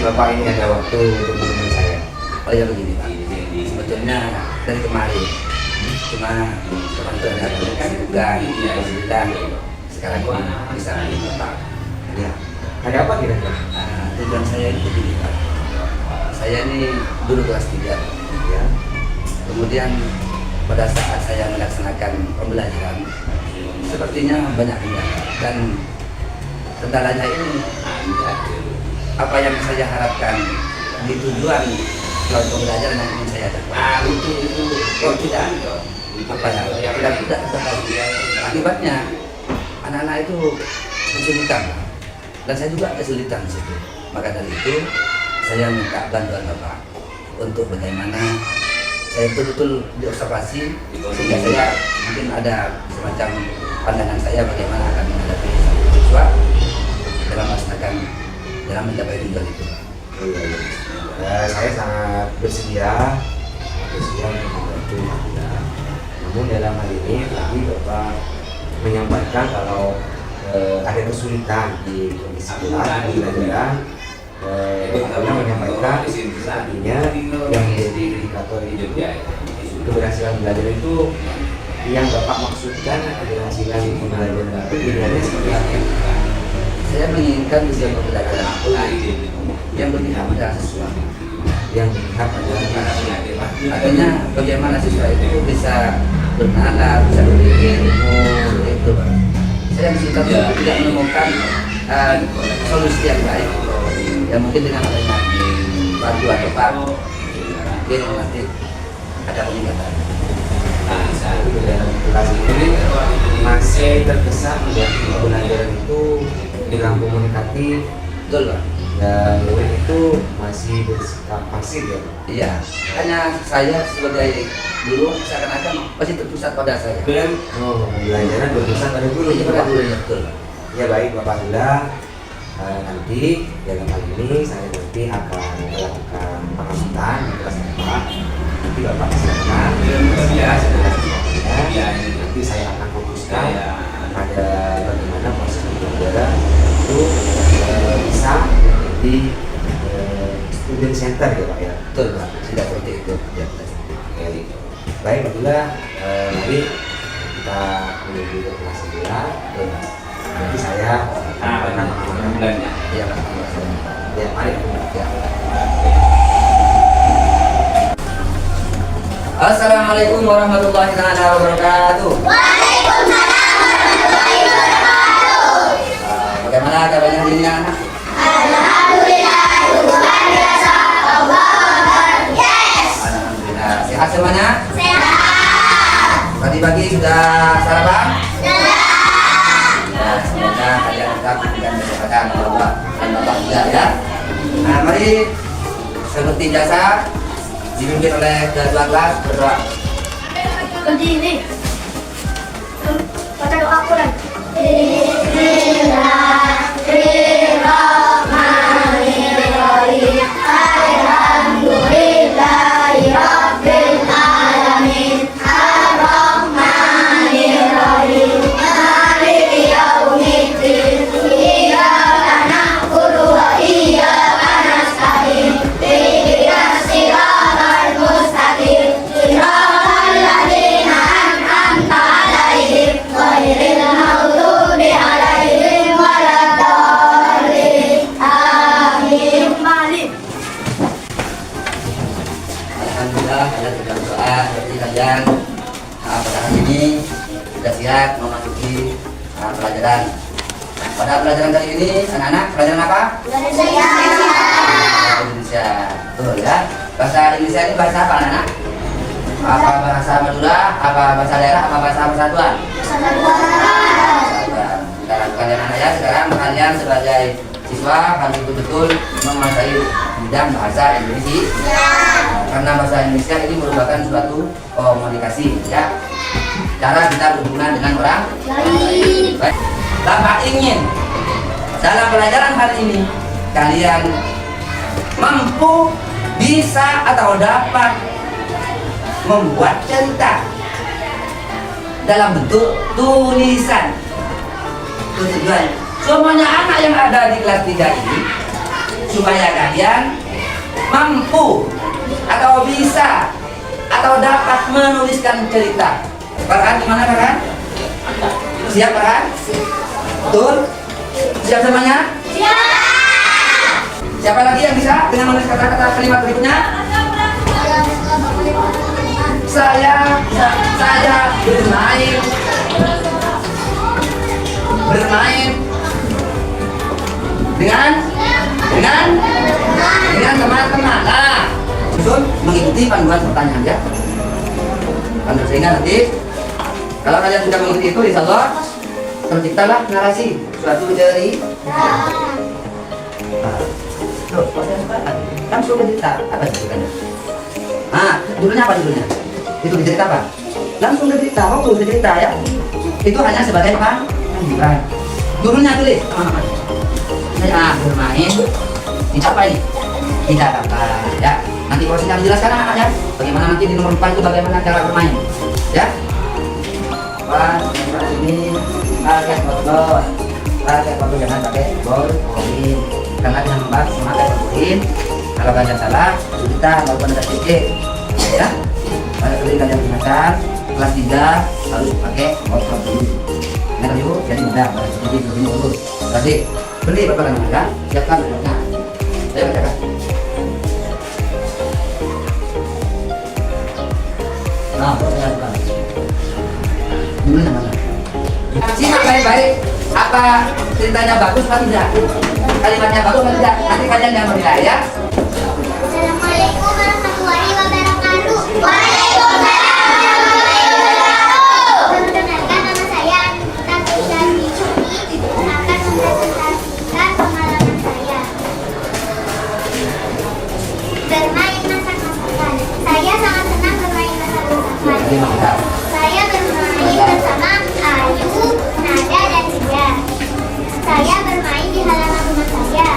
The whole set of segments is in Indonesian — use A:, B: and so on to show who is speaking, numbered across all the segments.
A: Bapak ini ada waktu untuk menemui saya?
B: Oh ya begini Pak, sebetulnya dari kemarin cuma orang tua ada kan juga alhamdulillah sekarang ini bisa menemui Bapak.
A: Ya. Ada apa kira-kira?
B: Tujuan saya itu begini Pak, saya ini dulu kelas 3 ya. Kemudian pada saat saya melaksanakan pembelajaran sepertinya banyak kendala, dan kendalanya ini apa yang saya harapkan di tujuan pembelajaran yang ingin saya dapat itu kok tidak apa ya tidak terjadi. Akibatnya anak-anak itu kesulitan dan saya juga kesulitan di situ. Maka dari itu saya minta bantuan Bapak untuk bagaimana saya betul-betul diobservasi sehingga saya mungkin ada semacam pandangan saya bagaimana akan menghadapi siswa dalam melaksanakan dalam mencapai tujuan itu.
A: Saya sangat bersedia untuk membantu Anda. Namun dalam hal ini tadi Bapak menyampaikan kalau ada kesulitan di kondisi kelas di pelajaran. Bapak menyampaikan artinya yang menjadi indikator keberhasilan belajar itu yang Bapak maksudkan keberhasilan pembelajaran itu idealnya seperti apa?
B: Saya menginginkan tujuan pembelajaran yang berpihak pada siswa,
A: yang berpihak pada
B: artinya bagaimana siswa itu bisa bernalar, bisa berpikir, itu Pak. Saya kesulitan untuk tidak menemukan solusi yang baik. Ya mungkin dengan adanya bantuan Bapak mungkin nanti ada peningkatan.
A: Dalam kelas ini masih terkesan pembelajaran itu kurang komunikatif,
B: Betul Pak.
A: dan murid itu masih bersikap pasif ya.
B: Iya, hanya saya sebagai guru seakan-akan masih terpusat pada saya.
A: Pembelajaran berpusat pada guru.
B: Iya pada gurunya, betul.
A: Ya baik Bapak Abdullah, nanti dalam hal ini saya nanti akan melakukan pengamatan di kelas Bapak. Nanti Bapak silakan nanti saya akan fokuskan pada bagaimana proses pembelajaran itu bisa menjadi student center ya Pak ya.
B: Betul Pak, tidak seperti itu. Ya,
A: Baik Abdullah, mari kita menuju ke kelas 9. Nanti saya akan mengambilnya.
B: Iya Pak.
A: Ya, mari. Ya.
B: Assalamualaikum warahmatullahi wabarakatuh.
C: Waalaikumsalam warahmatullahi wabarakatuh.
B: Bagaimana kabarnya hari ini anak?
C: Alhamdulillah, luar biasa. Allah, yes.
B: Alhamdulillah. Sehat semuanya?
C: Sehat.
B: Tadi pagi sudah sarapan?
C: Sehat.
B: Ya, semoga kalian tetap diberikan kesehatan oleh Allah dan Bapak juga ya. Nah, mari seperti biasa dipimpin oleh ketua kelas berdoa.
C: Berdiri. Baca doa Quran. Bismillahirrahmanirrahim. Alhamdulillahi rabbil alamin. Ar-Rahmanirrahim. Maliki yaumiddin. Iyyaka na'budu wa iyyaka nasta'in. Ihdinas siratal mustaqim. Siratal ladzina an'amta 'alaihim ghairil maghdubi 'alaihim waladdallin. Amin. Malik.
B: Alhamdulillah kalian sudah berdoa seperti kalian pada hari ini sudah siap memasuki pelajaran. Pada pelajaran kali ini anak-anak pelajaran apa? Bahasa Indonesia. Betul ya. Bahasa Indonesia ini bahasa apa anak-anak? Apa bahasa Madura? Apa bahasa daerah? Apa bahasa persatuan? Persatuan. Kita lakukan ya anak ya. Sekarang kalian sebagai siswa harus betul-betul menguasai bidang bahasa Indonesia. Karena bahasa Indonesia ini merupakan suatu komunikasi ya. Cara kita berhubungan dengan orang lain. Baik. Bapak ingin dalam pelajaran hari ini kalian mampu, bisa atau dapat membuat cerita dalam bentuk tulisan. Tujuan semuanya anak yang ada di kelas 3 ini supaya kalian mampu atau bisa atau dapat menuliskan cerita. Farhan, gimana Farhan? Siap Farhan? Betul? Siap semuanya?
C: Siap.
B: Siapa lagi yang bisa dengan menulis kata-kata kalimat berikutnya? Saya bermain dengan teman-teman. Nah, betul, mengikuti panduan pertanyaan ya. Sehingga nanti kalau kalian sudah mengikuti itu, insya Allah terciptalah narasi suatu cerita. Loh, kan sudah cerita apa ceritanya? Judulnya apa judulnya? Itu cerita apa? Langsung cerita, mau cerita ya. Itu hanya sebagai panduan. Judulnya tulis teman-teman. Saya bermain di apa ini? Tidak apa ya. Nanti prosesnya dijelaskan anak ya. Bagaimana nanti di nomor 4 itu bagaimana cara bermain ya. Ini pakai foto jangan pakai poin karena dengan membahas memakai poin. Kalau kalian salah kita lakukan ada titik ya. Pada kali kalian gunakan kelas 3 harus pakai foto dulu. Nah dulu jadi mudah jadi begini dulu. Tadi beli berapa lama ya? Siapkan nah. Saya bacakan. Nah, perhatikan. Judulnya mana? Simak baik-baik. Apa ceritanya bagus atau tidak? Kalimatnya bagus atau tidak? Nanti kalian yang menilai ya.
C: Assalamualaikum warahmatullahi wabarakatuh. Waalaikumsalam warahmatullahi wabarakatuh. Perkenalkan, nama saya Anita Syarifuni akan mempresentasikan pengalaman saya bermain masak-masakan. Saya sangat senang bermain masak-masakan. Saya bermain bersama Ayu, Nada, dan Ria. Saya bermain di halaman rumah saya.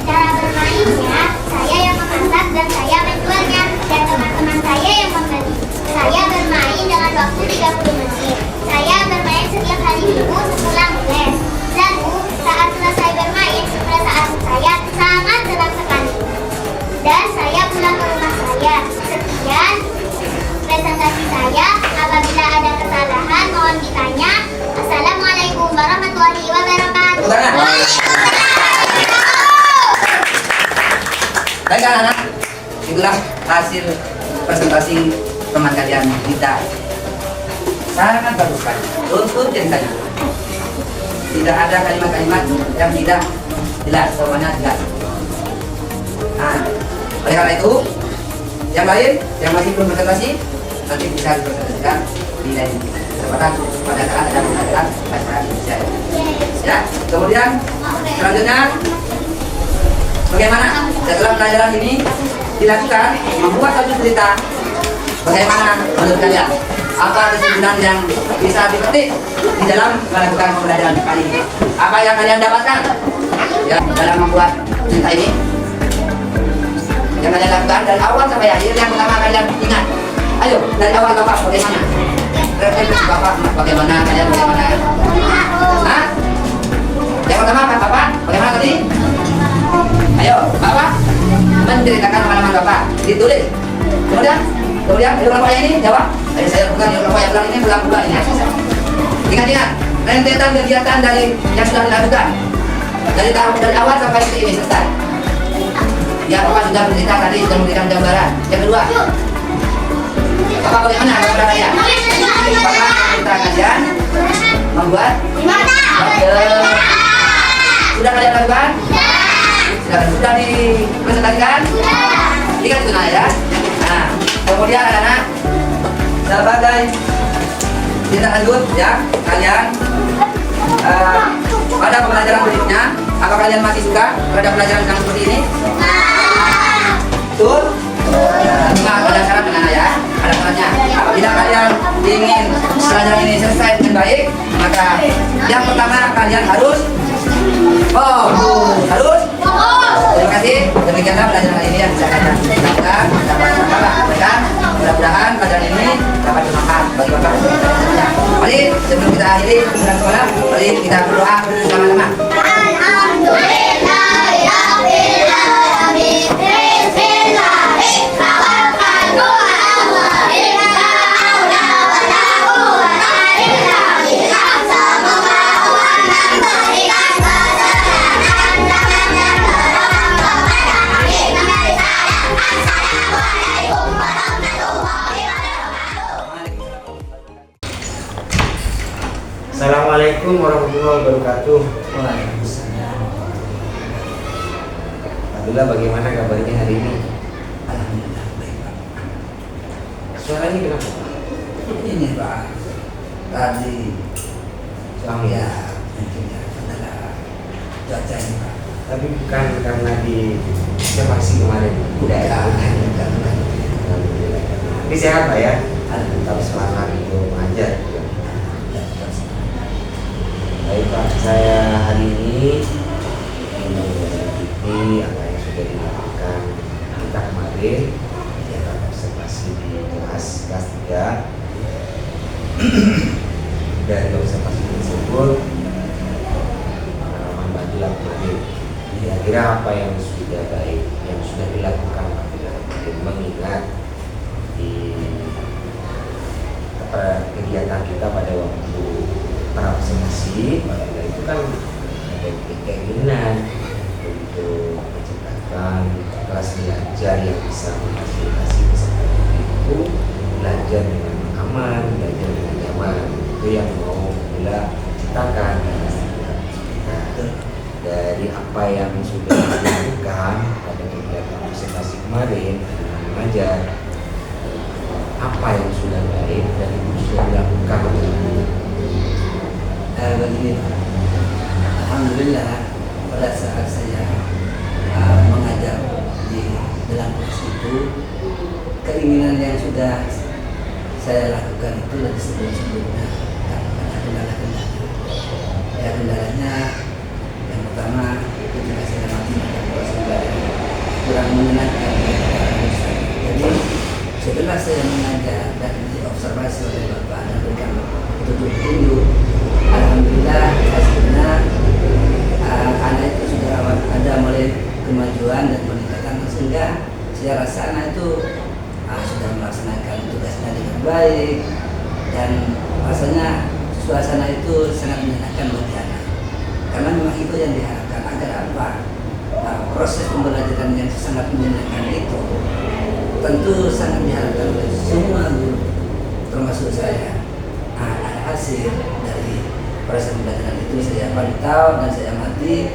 C: Cara bermainnya, saya yang memasak dan saya menjualnya, dan teman-teman saya yang membeli. Saya bermain dengan waktu 30 menit. Saya bermain setiap hari Minggu sepulang les. Lalu, saat selesai bermain, perasaan saya sangat senang sekali. Dan saya pulang ke rumah saya. Sekian presentasi saya. Apabila ada kesalahan, mohon ditanya. Assalamualaikum warahmatullahi wabarakatuh.
B: Baik anak-anak, itulah hasil presentasi teman kalian kita. Sangat bagus sekali untuk ceritanya. Tidak ada kalimat-kalimat yang tidak jelas, semuanya jelas. Nah, oleh karena itu, yang lain yang masih belum presentasi nanti bisa dipresentasikan di lain kesempatan pada saat ada pembelajaran bahasa Indonesia. Ya, kemudian selanjutnya bagaimana setelah pelajaran ini dilakukan membuat satu cerita. Bagaimana menurut kalian? Apa kesimpulan yang bisa dipetik di dalam melakukan pembelajaran kali ini? Apa yang kalian dapatkan ya dalam membuat cerita ini? Yang kalian lakukan dari awal sampai akhir, yang pertama kalian ingat. Ayo dari awal Bapak bagaimana? Refleksi Bapak bagaimana kalian bagaimana? Hah? Yang pertama Bapak bagaimana tadi? Ayo Bapak menceritakan pengalaman Bapak, ditulis. Kemudian di ulang ini jawab. Ayo saya bukan di ulang ini ulang ini. Ingat rentetan kegiatan dari yang sudah dilakukan dari awal sampai ini selesai. Ya Bapak sudah bercerita tadi, sudah memberikan gambaran. Yang kedua, Bapak bagaimana gambaran kalian? Bapak cerita kalian membuat sudah kalian lakukan? Sudah dipresentasikan? Ingat itu nah ya. Nah, kemudian anak-anak sebagai tindak lanjut ya kalian pada pembelajaran berikutnya, apa kalian masih suka pada pelajaran yang seperti ini? Betul? Nah, ada syarat dengan ya, ada syaratnya. Apabila kalian ingin pelajaran ini selesai dengan baik, maka yang pertama kalian harus harus. Terima kasih. Demikianlah pelajaran kali ini yang bisa kalian lakukan. Mudah-mudahan pelajaran ini dapat bermanfaat bagi Bapak dan semuanya. Mari sebelum kita akhiri pelajaran sekolah, mari kita berdoa bersama-sama. Alhamdulillah.
A: Assalamualaikum warahmatullahi wabarakatuh.
B: Waalaikumsalam.
A: Alhamdulillah, bagaimana kabarnya hari ini?
B: Alhamdulillah baik Pak.
A: Suaranya kenapa, Pak?
B: Ini Pak, tadi
A: Suami
B: ya mungkin ya kendala cuaca ini Pak.
A: Tapi bukan karena di observasi kemarin.
B: Bukan.
A: Alhamdulillah. Ini sehat Pak ya? Tetap
B: Alhamdulillah.
A: semangat untuk mengajar. Baik Pak, saya hari ini mengikuti apa yang sudah dilakukan kita kemarin di rapat observasi di kelas 3. Dari observasi tersebut pengalaman Badila kemarin, kira-kira apa yang sudah baik yang sudah dilakukan Badila kemarin, mengingat di kegiatan kita pada waktu praobservasi pada itu kan ada keinginan untuk menciptakan kelas belajar yang bisa memfasilitasi peserta itu belajar dengan aman, belajar dengan nyaman. Itu yang mau bila ciptakan. Nah, dari apa yang sudah dilakukan pada kegiatan observasi kemarin dengan mengajar, apa yang sudah baik dan itu sudah dilakukan.
B: Begini Pak, alhamdulillah pada saat saya mengajar di dalam kelas itu, keinginan yang sudah saya lakukan itu dari sebelum-sebelumnya karena kendala-kendala. Ya kendalanya yang pertama ketika saya melakukan proses belajar kurang menyenangkan. Jadi setelah saya mengajar dan diobservasi oleh Bapak dan berikan petunjuk, alhamdulillah hasilnya anak itu sudah ada mulai kemajuan dan peningkatan, sehingga saya rasa anak itu sudah melaksanakan tugasnya dengan baik dan rasanya suasana itu sangat menyenangkan bagi anak, karena memang itu yang diharapkan agar apa, proses pembelajaran yang sangat menyenangkan itu tentu sangat diharapkan oleh semua guru termasuk saya. Ada hasil dari proses pembelajaran itu saya pantau dan saya amati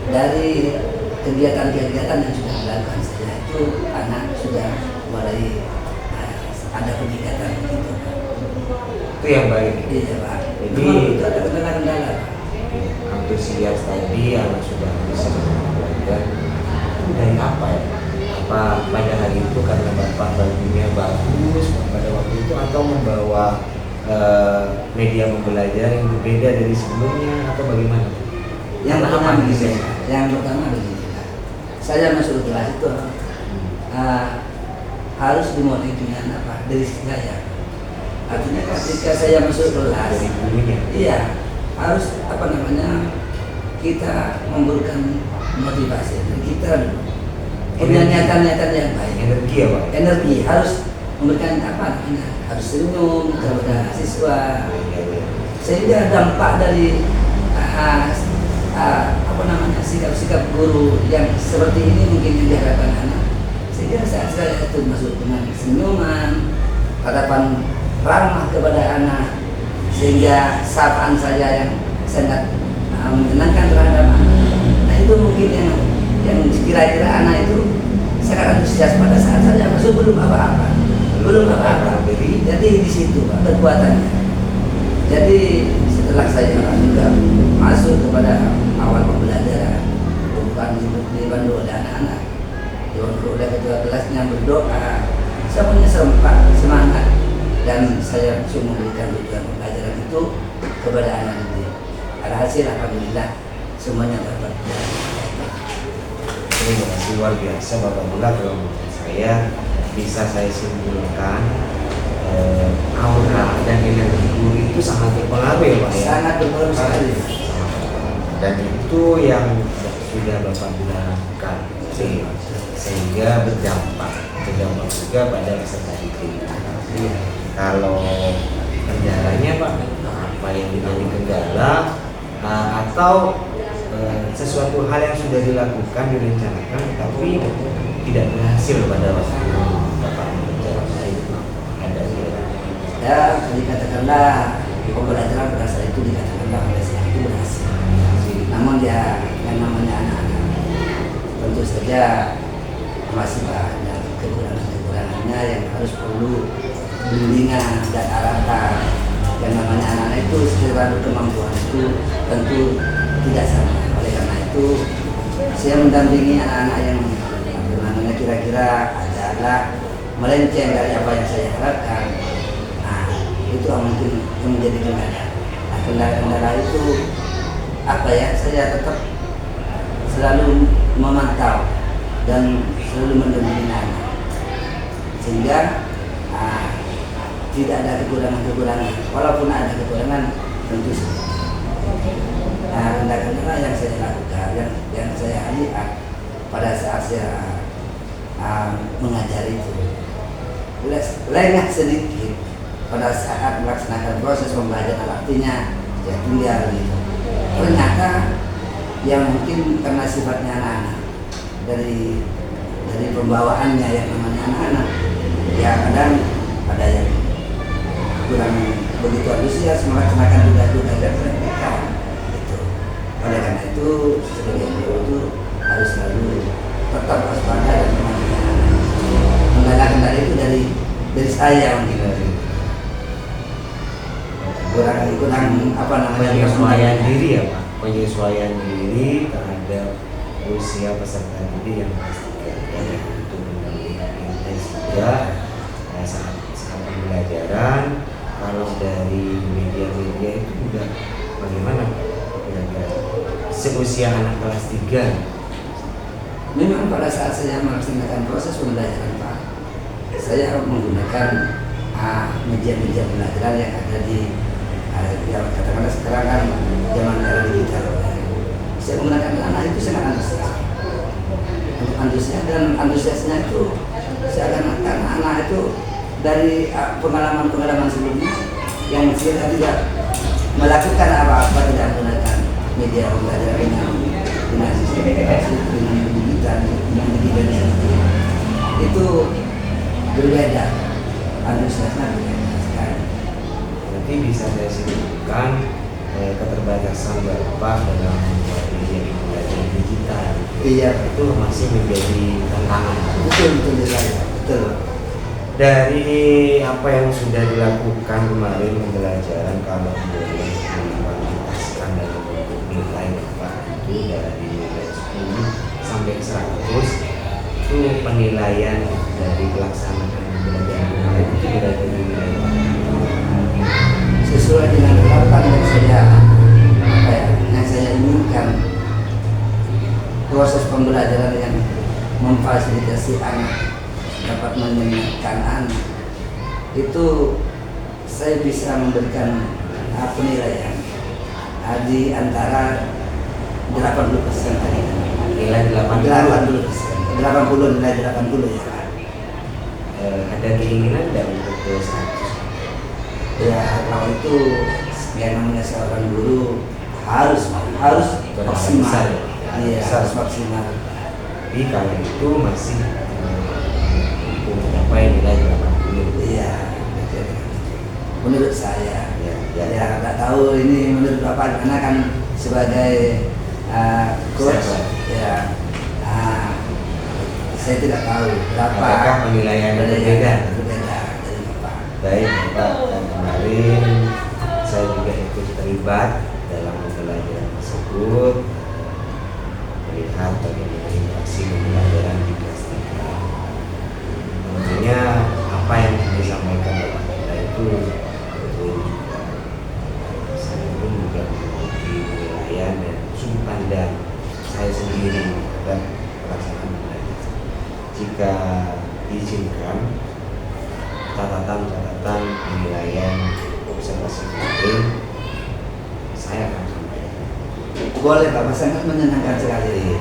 B: dari kegiatan-kegiatan yang sudah dilakukan saya, itu anak sudah mulai ada peningkatan begitu.
A: Itu yang baik.
B: Iya Pak.
A: Jadi
B: itu ada kendala-kendala.
A: Antusias tadi anak sudah bisa belajar. Itu dari apa ya? Apa pada hari itu karena Bapak bajunya bagus pada waktu itu, atau membawa media pembelajaran yang berbeda dari sebelumnya, atau bagaimana?
B: Yang pertama
A: apa
B: begini,
A: bisa?
B: yang pertama begini, saya masuk kelas itu harus dimulai dengan apa? Dari saya. Artinya ketika saya masuk kelas,
A: Dari gurunya.
B: iya harus apa namanya, kita memberikan motivasi kita punya niatan-niatan yang baik.
A: Energi ya Pak?
B: Energi harus memberikan apa namanya, harus senyum kepada siswa, sehingga dampak dari apa namanya, sikap-sikap guru yang seperti ini mungkin yang diharapkan anak, sehingga saat saya itu masuk dengan senyuman, harapan ramah kepada anak, sehingga sapaan saya yang sangat menyenangkan terhadap anak. Nah itu mungkin yang kira-kira anak itu sangat antusias pada saat saya masuk belum apa-apa. Jadi di situ Pak kekuatannya. Jadi setelah saya juga masuk kepada awal pembelajaran, bukan dibantu oleh anak-anak, dibantu oleh ketua kelasnya berdoa, semuanya semangat dan saya langsung memberikan tujuan pembelajaran itu kepada anak ini. Alhasil alhamdulillah semuanya dapat.
A: Terima kasih, luar biasa Bapak Bula. Kalau menurut saya bisa saya simpulkan aura dan energi guru itu sangat berpengaruh ya Pak ya?
B: Sangat berpengaruh sekali.
A: Dan itu yang sudah Bapak Bula lakukan sehingga berdampak juga pada peserta didik. Kalau kendalanya Pak, apa yang menjadi kendala atau sesuatu hal yang sudah dilakukan, direncanakan tapi tidak berhasil pada waktu Bapak bekerja, ada
B: Ya, dikatakanlah pembelajaran pada saat itu dikatakan bahwa saya itu berhasil. Namun ya yang namanya anak-anak tentu saja masih banyak kekurangannya yang harus perlu bimbingan dan arahan. Yang namanya anak-anak itu secara kemampuan itu tentu tidak sama. Oleh karena itu saya mendampingi anak-anak yang namanya kira-kira adalah melenceng dari apa yang saya harapkan. Nah, itu mungkin yang menjadi kendala. Nah, kendala itu apa ya? Saya tetap selalu memantau dan selalu mendampingi anak, sehingga tidak ada kekurangan. Walaupun ada kekurangan, tentu saja. Nah, kendala yang saya lakukan, yang saya lihat pada saat saya mengajar itu, lengah sedikit pada saat melaksanakan proses pembelajaran, artinya ya tinggal gitu. Ternyata yang mungkin karena sifatnya anak-anak dari pembawaannya yang namanya anak-anak, ya kadang ada yang kurang begitu antusias melaksanakan tugas-tugas dan mereka gitu. Oleh karena itu sebagai guru itu harus selalu tetap waspada dan memandang kendala itu dari saya mungkin kurang apa namanya
A: penyesuaian diri ya Pak, penyesuaian diri terhadap usia peserta didik yang pastikan untuk mendampingi intens juga saat pembelajaran. Kalau dari media-media itu juga bagaimana kira-kira seusia anak kelas 3?
B: Memang pada saat saya melaksanakan proses pembelajaran Pak, saya menggunakan media-media pembelajaran yang ada di yang katakanlah sekarang kan zaman era digital. Saya menggunakan anak itu sangat antusias dan antusiasnya itu seakan-akan anak itu dari pengalaman sebelumnya yang saya tidak melakukan apa-apa, tidak menggunakan media pembelajaran dengan sistem digital, dengan digital itu berbeda, antusiasnya berbeda sekali.
A: Berarti bisa saya simpulkan keterbatasan Bapak dalam membuat media pembelajaran digital.
B: Iya,
A: itu masih menjadi tantangan.
B: Betul.
A: Dari apa yang sudah dilakukan kemarin pembelajaran, kalau boleh dikuantitaskan dalam bentuk nilai Bapak itu dari nilai 10 sampai 100, itu penilaian dari pelaksanaan pembelajaran kemarin itu berada di nilai
B: sesuai dengan harapan yang saya inginkan. Proses pembelajaran yang memfasilitasi anak dapat menyenangkan anak itu saya bisa memberikan penilaian di antara 80% tadi.
A: nilai 80
B: nilai 80 ya.
A: Ada keinginan tidak untuk ke 100?
B: Ya kalau itu yang namanya seorang guru harus maksimal. Iya, harus maksimal.
A: Tapi kalau itu masih mencapai nilai 80.
B: Iya, menurut saya.
A: Ya.
B: Nggak tahu ini menurut Bapak, karena kan sebagai coach, ya. Saya tidak tahu berapa.
A: Apakah penilaian berbeda
B: dari Bapak?
A: Baik Bapak, dan kemarin saya juga ikut terlibat dalam pembelajaran tersebut, melihat bagaimana interaksi pembelajaran di kelas 3. Tentunya apa yang disampaikan Bapak kita itu betul. Saya pun juga memiliki penilaian dan sudut pandang saya sendiri terhadap pelaksanaan pembelajaran. Jika diizinkan, catatan penilaian observasi penting saya akan sampaikan.
B: Boleh Pak, sangat menyenangkan sekali.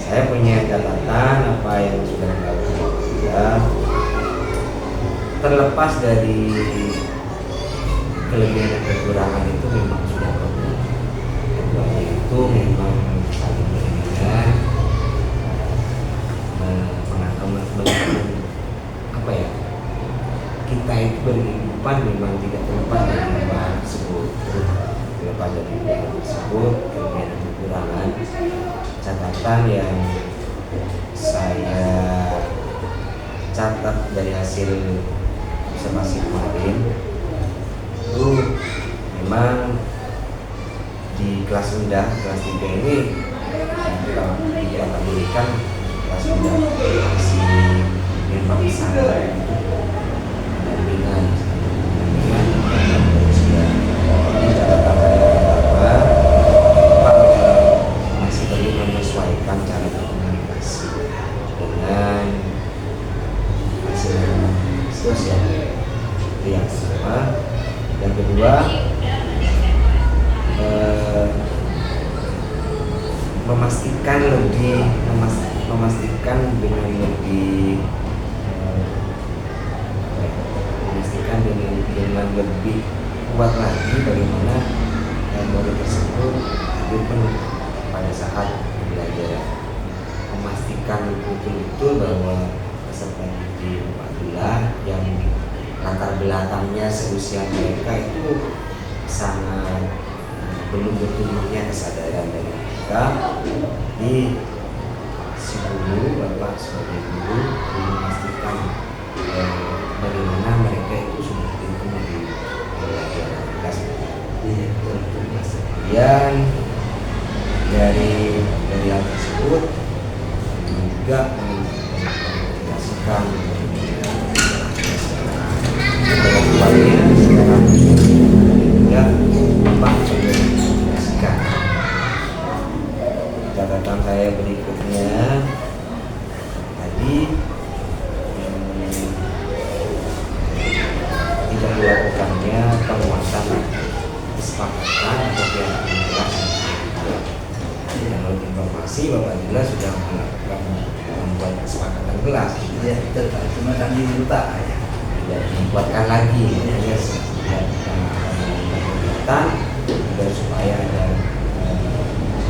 A: Saya punya catatan apa yang sudah dilakukan juga, terlepas dari kelebihan dan kekurangan itu memang sudah perlu. Keduanya itu memang saling berhubungan, apa ya, kita itu berkehidupan depan memang tidak terlepas dari hal tersebut, terlepas dari hal tersebut, kelebihan dan kekurangan. Catatan yang saya catat dari hasil observasi kemarin itu memang di kelas rendah, kelas 3 ini kita berikan kelas rendah masih memang sangat dengan usia. Ini catatan saya pertama, Pak masih perlu menyesuaikan cara berkomunikasi dengan hasil sosial. Itu yang pertama. Yang kedua, memastikan dengan lebih dengan lebih kuat lagi bagaimana model tersebut hadir penuh pada saat belajar, memastikan betul-betul bahwa peserta didik Abdullah yang latar belakangnya seusia mereka itu sangat belum bertumbuhnya kesadaran dari mereka. Di si guru, Bapak sebagai guru memastikan bagaimana mereka itu sudah bertumbuh di kelas. Kemudian dari hal tersebut juga mengintegrasikan keluarnya sekarang juga Bapak mengintegrasikan. Catatan saya berikutnya tadi tidak dilakukannya penguatan kesepakatan atau keyakinan. Menurut informasi Bapak jelas sudah melakukan membuat kesepakatan kelas.
B: Ya, betul Pak. Cuma kami lupa ya.
A: Tidak dikuatkan lagi, hanya setiap kegiatan agar supaya ada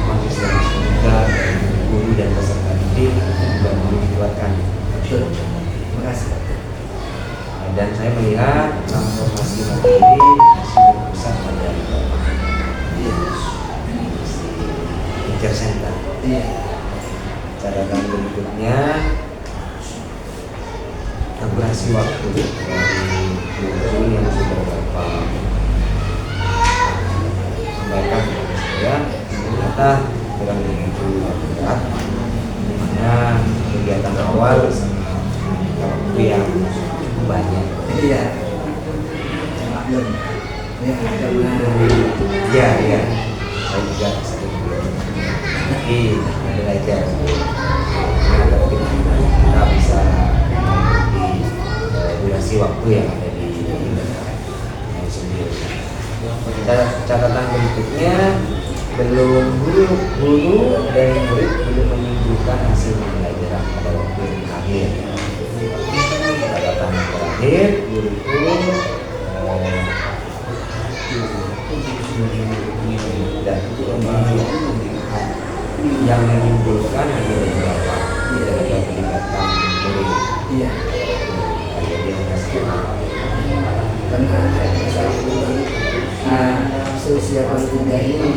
A: partisipasi juga dari guru dan peserta didik juga perlu dikuatkan.
B: Betul. Terima kasih.
A: Dan saya melihat transformasi materi masih berpusat pada teacher center.
B: Iya.
A: Catatan berikutnya, akurasi waktu dari guru yang sudah Bapak sampaikan kepada saya ternyata kurang begitu berat, dimana kegiatan awal sama waktu yang cukup banyak.
B: Iya. Maklum. Ya, karena
A: Iya. Saya juga sering tapi belajar karena kita bisa mengikuti durasi waktu yang ada di internet sendiri. Catatan berikutnya, belum guru dan murid belum menunjukkan hasil pembelajaran pada waktu yang terakhir. Catatan yang terakhir, guru dan yang menimbulkan hanya beberapa tidak ada peningkatan murid.
B: iya.
A: Jadi hanya sekitar
B: Karena seusia kelas 3 ini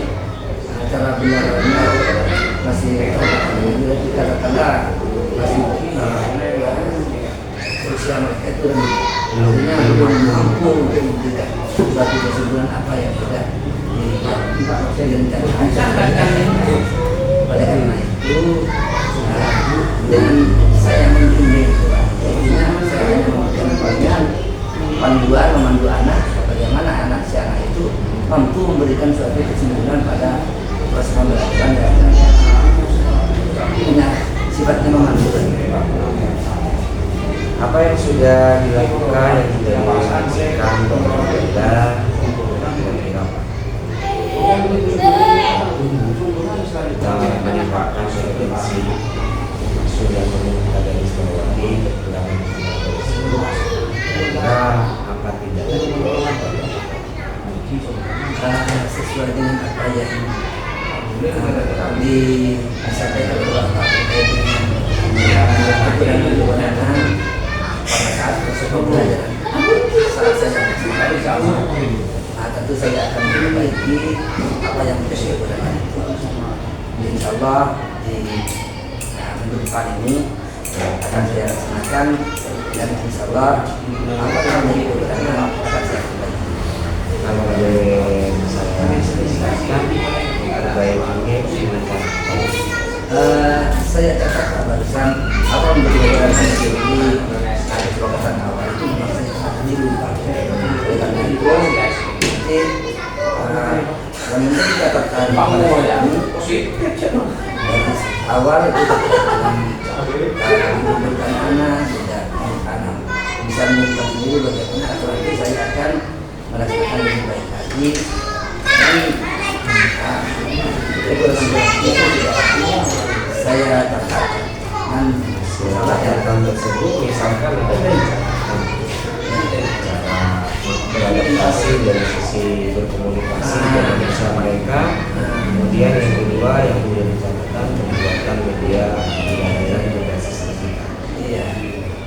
B: cara benar-benar masih kata-kata masih seusia mereka itu belum mampu untuk memberikan suatu kesimpulan apa yang sudah direncanakan. Oleh karena itu dengan saya membimbing, saya memberikan bagian panduan memandu anak bagaimana anak si anak itu mampu memberikan suatu kesimpulan pada proses pembelajaran dan punya sifatnya memandu.
A: apa yang sudah dilakukan yang sudah dilakukan pemerintah kira-kira apa? Kita meningkatkan frekuensi sudah meminta dari Sulawesi kekurangan tersebut. Kira apa tidak
B: Sesuai dengan apa yang disampaikan oleh Bapak terkait dengan kekurangan pada saat proses pembelajaran. saat saya tentu saya akan memperbaiki apa yang menjadi kekurangan itu. Insya Allah di minggu depan ini akan saya laksanakan, dan insya Allah apa yang menjadi kekurangan akan saya perbaiki.
A: Kalau boleh saya jelaskan perbaikannya gimana?
B: Saya catat barusan apa yang menjadi kekurangan ini ada perkataan awal itu memang saya sangat lupa. Oleh karena itu yang menjadi catatan awal itu menentukan anak tidak anak bisa menentukan sendiri bagaimana aturan itu saya akan melaksanakan lebih baik lagi. Dan saya catat dan
A: Salah catatan tersebut misalkan ada cara beradaptasi dari sisi berkomunikasi dengan bahasa mereka. Kemudian yang kedua yang menjadi catatan pembuatan media dan berbasis digital.
B: iya.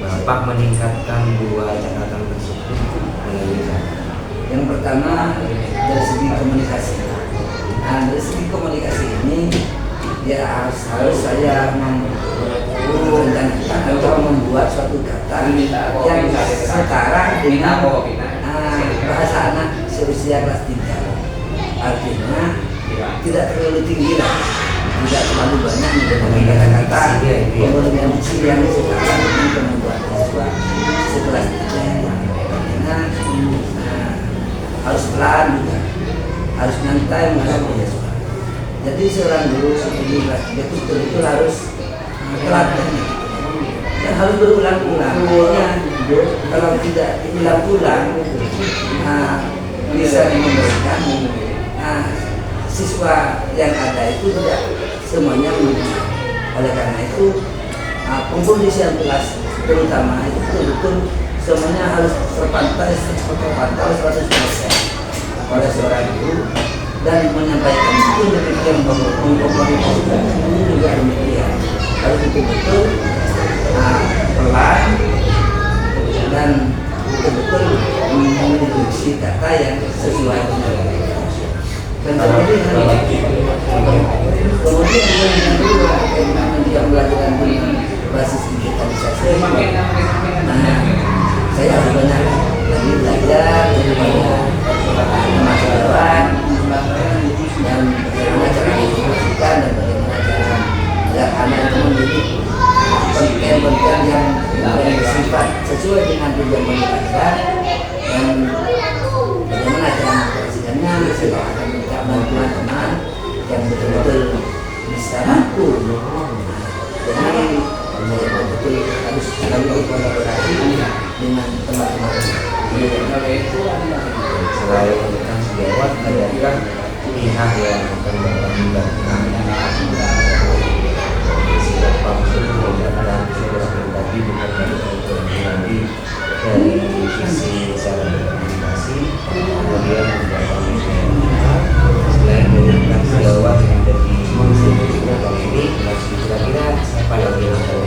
A: Bapak meningkatkan dua catatan tersebut melalui cara.
B: Yang pertama dari segi komunikasi. Nah, dari segi komunikasi ini ya harus saya merencanakan atau membuat suatu kata yang setara dengan bahasa anak seusia kelas 3. Artinya tidak terlalu tinggi lah, tidak terlalu banyak menggunakan kata-kata kemudian diksi yang setara dengan kemampuan siswa sekelas 3. Artinya harus pelan juga, harus nyantai menghadapi siswa. Jadi seorang guru di kelas 3 itu betul-betul harus telaten dan harus berulang-ulang. Kalau tidak diulang-ulang bisa memberikan siswa yang ada itu tidak semuanya mengerti. Oleh karena itu pengkondisian kelas terutama itu betul-betul semuanya harus terpantau 100% oleh seorang guru dan menyampaikan itu demikian mengkomunikasikan itu juga demikian. Harus betul-betul pelan dan betul-betul memiliki kata yang sesuai dengan dan kemudian yang kedua yang melakukan basis digitalisasi. Saya harus banyak lagi belajar daripada mahasiswa dan bagaimana cara menginformasikan dan bagaimana cara agar anak itu menjadi konten-konten yang bersifat sesuai dengan tujuan pendidikan dan bagaimana cara menginformasikannya. Saya akan minta bantuan teman yang betul-betul bisa mampu. Jadi saya betul harus selalu berkolaborasi dengan teman-teman.
A: Selain tentang sejawat, adakah pihak yang akan melakukan sikap dan tadi bukan dari sisi cara berkomunikasi, kemudian selain menyiapkan sejawat yang ada di Indonesia tahun ini, masih kira-kira siapa lagi yang akan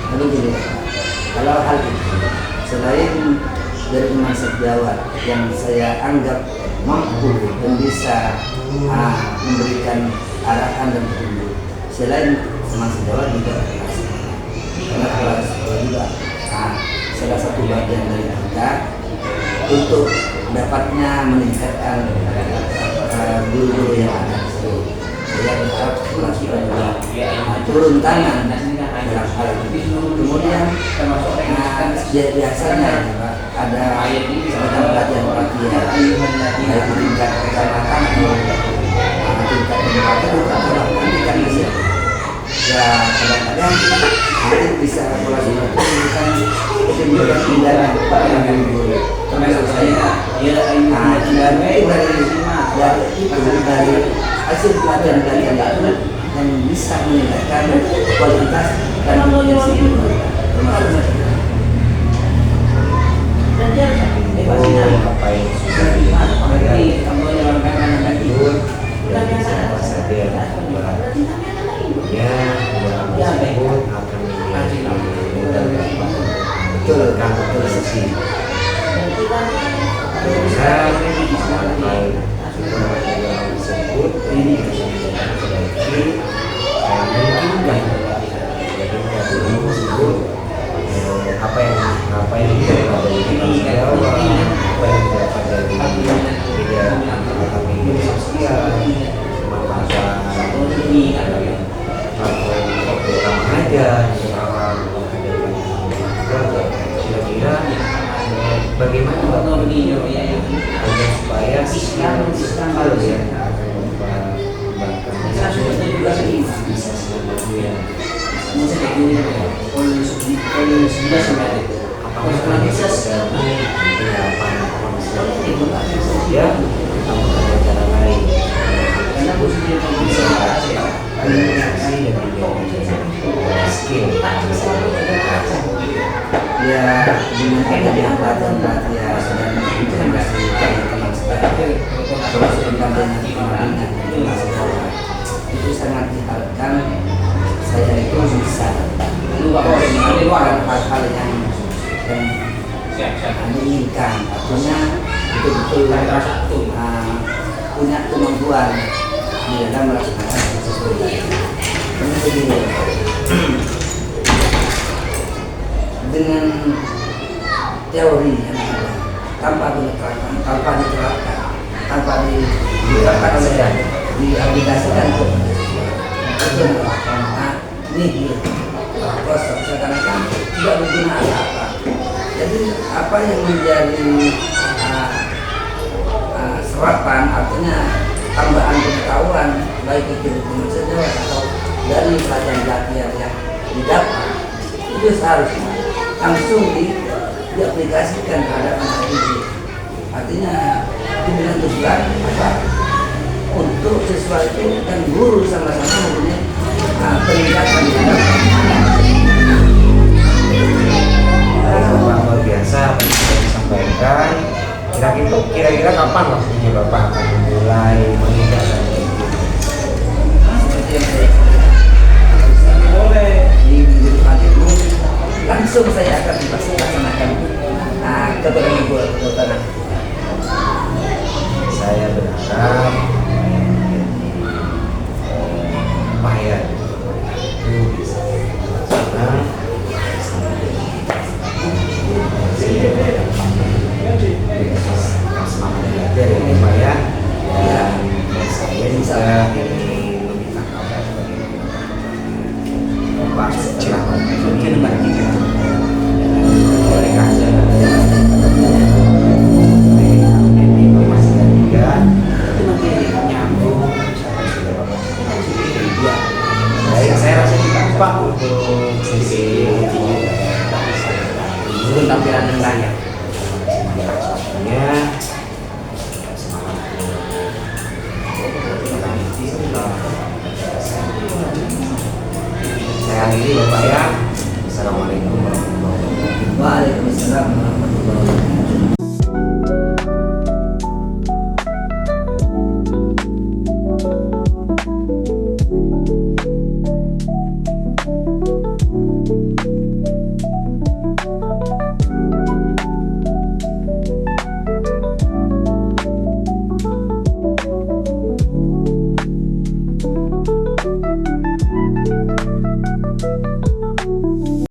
B: Lalu gini, kalau hal itu selain dari teman sejawat yang saya anggap mampu dan bisa memberikan arahan dan petunjuk, selain teman sejawat juga kelas, karena kelas juga salah satu bagian dari kita untuk dapatnya meningkatkan guru-guru yang ada. Saya berharap kelas juga turun tangan dalam hal itu. Kemudian biasanya ada semacam pelatihan baik tingkat kecamatan atau tingkat kabupaten nanti kan bisa ya kadang-kadang nanti bisa kolaborasi dengan pindahkan yang guru termasuk saya dan dari hasil pelajaran itu yang bisa meningkatkan kualitas dan kompetensi guru.
A: apa yang sudah dilakukan itu dan siapa saja yang membuat ya tersebut akan menjadi betul sisi hal yang tersebut ini bisa memperbaiki memungkinkan jadi guru tersebut apa yang didapat dari Jawa, apa yang didapat dari media sosial, memanfaatkan platform utama aja, kira-kira bagaimana Bapak agar supaya sistem ya akan membangun bisa selanjutnya apakah bisa ya atau ada cara lain bisa administrasi dan juga skill
B: Ya mungkin ada pelatihan dan itu masih teman-teman sekali terus tentang dengan itu masih jauh. Itu sangat diharapkan saya itu bisa mengeluarkan hal-hal yang menginginkan, artinya betul-betul punya kemampuan di dalam melaksanakan sesuatu. Karena begini, dengan teori yang ada, tanpa diterapkan, tanpa diterapkan oleh diaplikasikan ke ini proses seakan-akan tidak berguna apa-apa. Jadi apa yang menjadi serapan, artinya tambahan pengetahuan baik itu dari sejawat atau dari pelajaran yang didapat, itu seharusnya langsung diaplikasikan terhadap anak didik. Artinya dengan tujuan apa? Untuk siswa itu dan guru sama-sama mempunyai peningkatan
A: luar biasa apa yang sudah disampaikan. Kira-kira kapan waktunya Bapak akan memulai meningkatkan
B: seperti yang saya boleh di minggu depan itu langsung saya akan laksanakan kepada guru tanah.
A: saya berharap